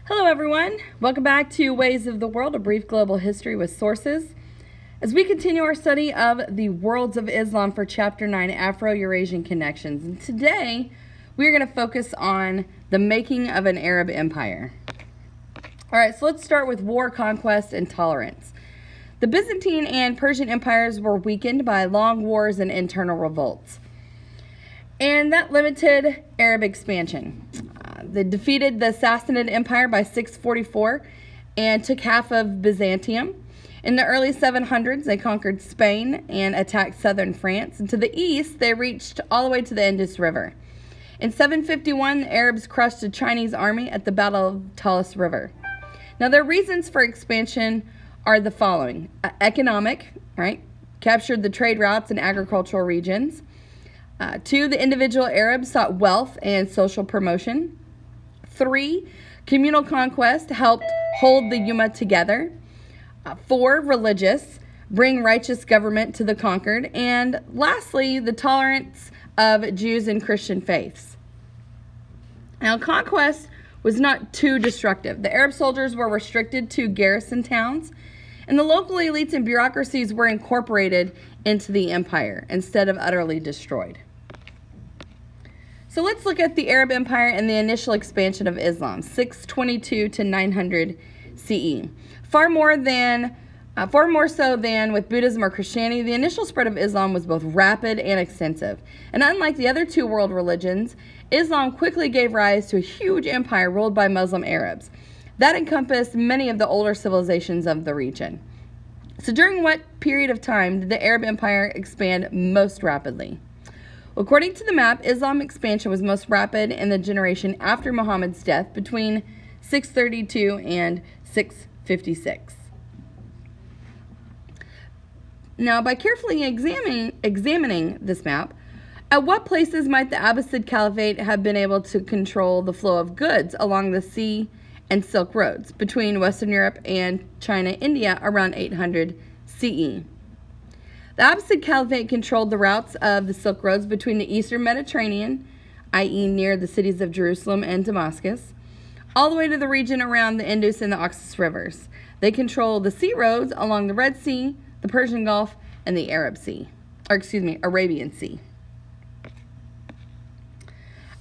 Hello everyone, welcome back to Ways of the World, a brief global history with sources. As we continue our study of the worlds of Islam for Chapter 9, Afro-Eurasian Connections, and today we are going to focus on the making of an Arab empire. Alright, so let's start with war, conquest, and tolerance. The Byzantine and Persian empires were weakened by long wars and internal revolts, and that limited Arab expansion. They defeated the Sassanid Empire by 644 and took half of Byzantium. In the early 700s, they conquered Spain and attacked southern France. And to the east, they reached all the way to the Indus River. In 751, the Arabs crushed a Chinese army at the Battle of Talas River. Now, their reasons for expansion are the following. Economic, right? Captured the trade routes and agricultural regions. 2, the individual Arabs sought wealth and social promotion. 3, communal conquest helped hold the Ummah together. 4, religious, bring righteous government to the conquered. And lastly, the tolerance of Jews and Christian faiths. Now, conquest was not too destructive. The Arab soldiers were restricted to garrison towns, and the local elites and bureaucracies were incorporated into the empire instead of utterly destroyed. So let's look at the Arab Empire and the initial expansion of Islam, 622 to 900 CE. Far more so than with Buddhism or Christianity, the initial spread of Islam was both rapid and extensive. And unlike the other two world religions, Islam quickly gave rise to a huge empire ruled by Muslim Arabs. That encompassed many of the older civilizations of the region. So during what period of time did the Arab Empire expand most rapidly? According to the map, Islam expansion was most rapid in the generation after Muhammad's death between 632 and 656. Now, by carefully examining this map, at what places might the Abbasid Caliphate have been able to control the flow of goods along the sea and Silk Roads between Western Europe and China, India around 800 CE? The Abbasid Caliphate controlled the routes of the Silk Roads between the Eastern Mediterranean, i.e. near the cities of Jerusalem and Damascus, all the way to the region around the Indus and the Oxus rivers. They controlled the sea roads along the Red Sea, the Persian Gulf, and the Arabian Sea. All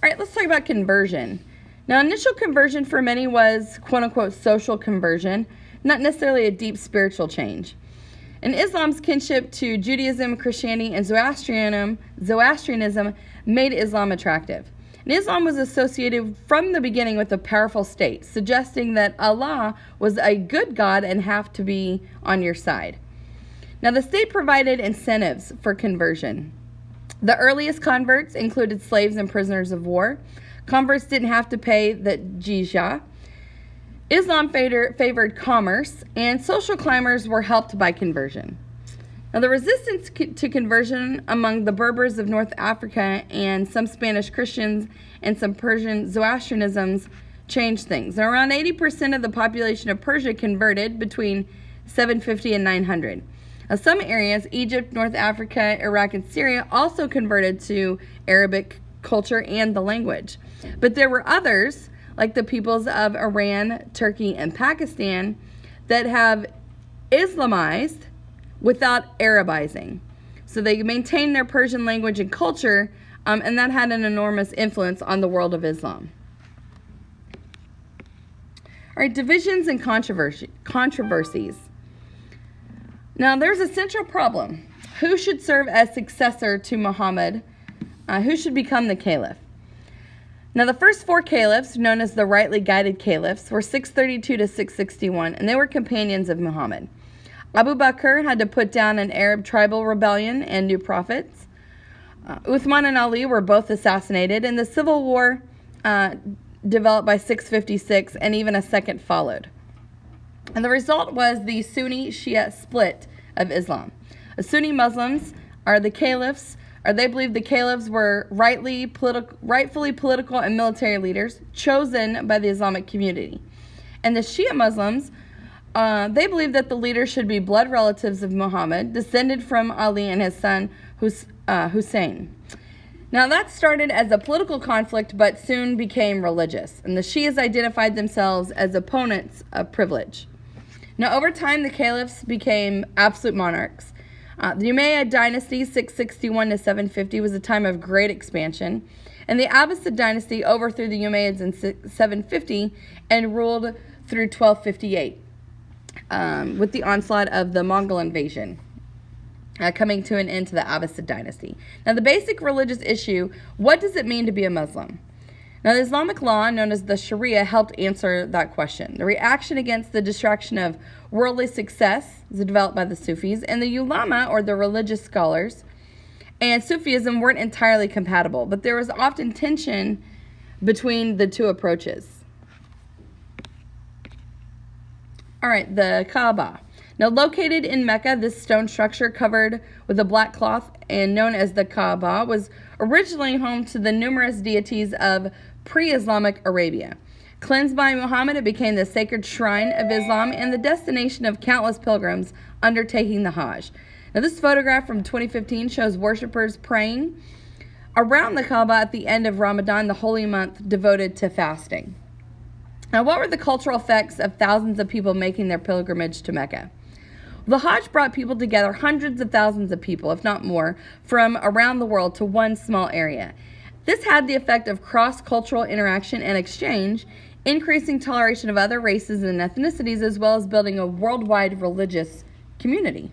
right, let's talk about conversion. Now, initial conversion for many was quote-unquote social conversion, not necessarily a deep spiritual change. And Islam's kinship to Judaism, Christianity, and Zoroastrianism made Islam attractive. And Islam was associated from the beginning with a powerful state, suggesting that Allah was a good God and have to be on your side. Now, the state provided incentives for conversion. The earliest converts included slaves and prisoners of war. Converts didn't have to pay the jizya. Islam favored commerce, and social climbers were helped by conversion. Now, the resistance to conversion among the Berbers of North Africa and some Spanish Christians and some Persian Zoroastrianisms changed things. Now, around 80% of the population of Persia converted between 750 and 900. Now, some areas, Egypt, North Africa, Iraq, and Syria, also converted to Arabic culture and the language. But there were others, like the peoples of Iran, Turkey, and Pakistan, that have Islamized without Arabizing. So they maintained their Persian language and culture, and that had an enormous influence on the world of Islam. All right, divisions and controversies. Now, there's a central problem. Who should serve as successor to Muhammad? Who should become the caliph? Now, the first 4 caliphs, known as the rightly guided caliphs, were 632 to 661, and they were companions of Muhammad. Abu Bakr had to put down an Arab tribal rebellion and new prophets. Uthman and Ali were both assassinated, and the civil war developed by 656, and even a second followed. And the result was the Sunni-Shia split of Islam. The Sunni Muslims are the caliphs, or they believe the caliphs were rightfully political and military leaders chosen by the Islamic community. And the Shia Muslims, they believe that the leaders should be blood relatives of Muhammad, descended from Ali and his son Hussein. Now, that started as a political conflict but soon became religious, and the Shias identified themselves as opponents of privilege. Now, over time, the caliphs became absolute monarchs. The Umayyad dynasty, 661 to 750, was a time of great expansion, and the Abbasid dynasty overthrew the Umayyads in 750 and ruled through 1258 with the onslaught of the Mongol invasion. Coming to an end to the Abbasid dynasty. Now, the basic religious issue, what does it mean to be a Muslim? Now, the Islamic law, known as the Sharia, helped answer that question. The reaction against the distraction of worldly success is developed by the Sufis, and the ulama, or the religious scholars, and Sufism weren't entirely compatible, but there was often tension between the two approaches. All right, the Kaaba. Now, located in Mecca, this stone structure covered with a black cloth and known as the Kaaba was originally home to the numerous deities of pre-Islamic Arabia. Cleansed by Muhammad, it became the sacred shrine of Islam and the destination of countless pilgrims undertaking the Hajj. Now, this photograph from 2015 shows worshippers praying around the Kaaba at the end of Ramadan, the holy month devoted to fasting. Now, what were the cultural effects of thousands of people making their pilgrimage to Mecca? The Hajj brought people together, hundreds of thousands of people, if not more, from around the world to one small area. This had the effect of cross-cultural interaction and exchange, increasing toleration of other races and ethnicities, as well as building a worldwide religious community.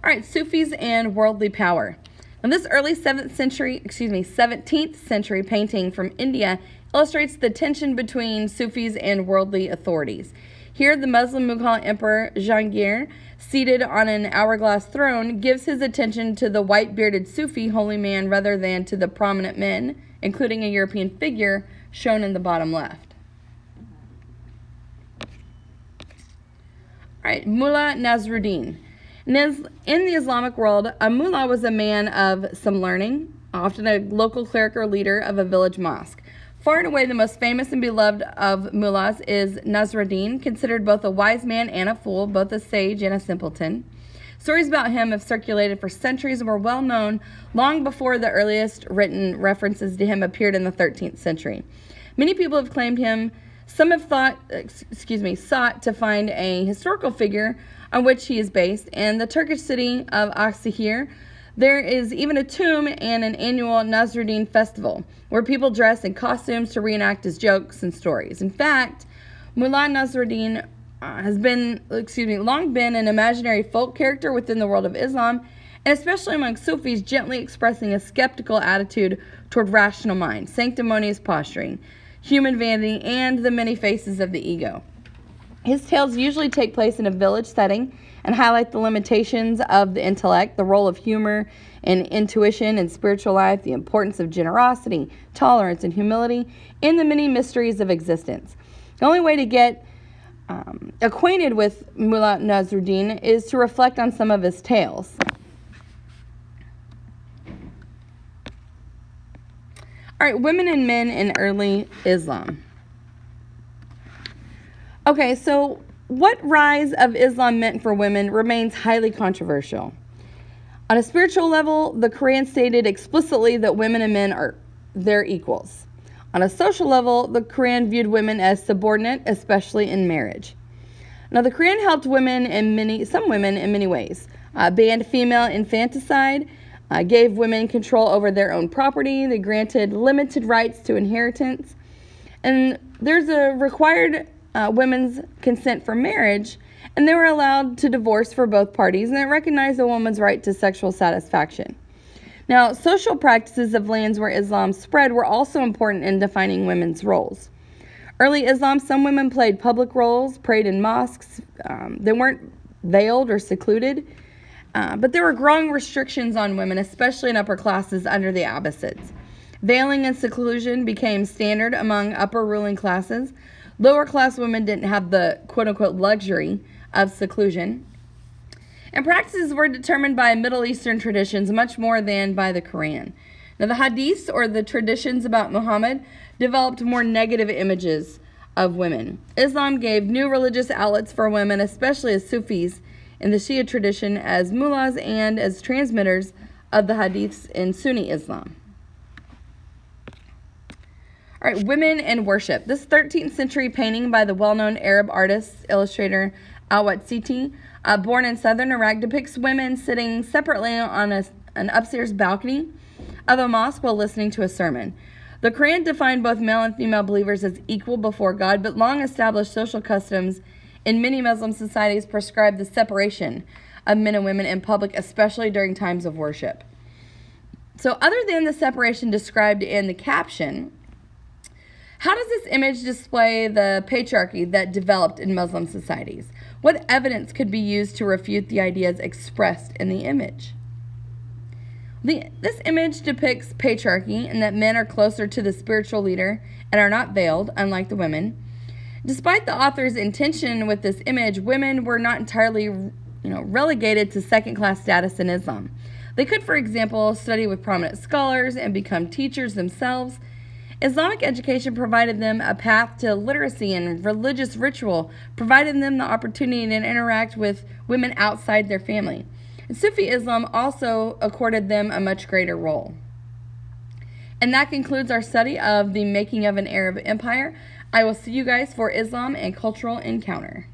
All right, Sufis and worldly power. Now, this early 17th century painting from India illustrates the tension between Sufis and worldly authorities. Here, the Muslim Mughal Emperor Jahangir, seated on an hourglass throne, gives his attention to the white-bearded Sufi holy man rather than to the prominent men, including a European figure shown in the bottom left. All right, Mulla Nasruddin. In the Islamic world, a mullah was a man of some learning, often a local cleric or leader of a village mosque. Far and away the most famous and beloved of mullahs is Nasruddin, considered both a wise man and a fool, both a sage and a simpleton. Stories about him have circulated for centuries and were well known long before the earliest written references to him appeared in the 13th century. Many people have claimed him. Some have sought to find a historical figure on which he is based. In the Turkish city of Aksehir, there is even a tomb and an annual Nasruddin festival where people dress in costumes to reenact his jokes and stories. In fact, Mulla Nasruddin has long been an imaginary folk character within the world of Islam, and especially among Sufis, gently expressing a skeptical attitude toward rational mind, sanctimonious posturing, human vanity, and the many faces of the ego. His tales usually take place in a village setting and highlight the limitations of the intellect, the role of humor and intuition in spiritual life, the importance of generosity, tolerance, and humility in the many mysteries of existence. The only way to get acquainted with Mulla Nasruddin is to reflect on some of his tales. All right, women and men in early Islam. Okay, so what rise of Islam meant for women remains highly controversial. On a spiritual level, the Quran stated explicitly that women and men are their equals. On a social level, the Quran viewed women as subordinate, especially in marriage. Now, the Quran helped some women in many ways. Banned female infanticide, gave women control over their own property. They granted limited rights to inheritance. And there's a required women's consent for marriage, and they were allowed to divorce for both parties, and it recognized a woman's right to sexual satisfaction. Now, social practices of lands where Islam spread were also important in defining women's roles. Early Islam, some women played public roles, prayed in mosques. They weren't veiled or secluded, but there were growing restrictions on women, especially in upper classes under the Abbasids. Veiling and seclusion became standard among upper ruling classes. Lower class women didn't have the quote-unquote luxury of seclusion. And practices were determined by Middle Eastern traditions much more than by the Quran. Now, the hadiths, or the traditions about Muhammad, developed more negative images of women. Islam gave new religious outlets for women, especially as Sufis, in the Shia tradition as mullahs and as transmitters of the hadiths in Sunni Islam. All right, women and worship. This 13th century painting by the well-known Arab artist, illustrator Al-Watsiti, born in southern Iraq, depicts women sitting separately on an upstairs balcony of a mosque while listening to a sermon. The Quran defined both male and female believers as equal before God, but long-established social customs in many Muslim societies prescribe the separation of men and women in public, especially during times of worship. So other than the separation described in the caption, how does this image display the patriarchy that developed in Muslim societies? What evidence could be used to refute the ideas expressed in the image? This image depicts patriarchy and that men are closer to the spiritual leader and are not veiled, unlike the women. Despite the author's intention with this image, women were not entirely relegated to second-class status in Islam. They could, for example, study with prominent scholars and become teachers themselves. Islamic education provided them a path to literacy, and religious ritual provided them the opportunity to interact with women outside their family. And Sufi Islam also accorded them a much greater role. And that concludes our study of the making of an Arab empire. I will see you guys for Islam and Cultural Encounter.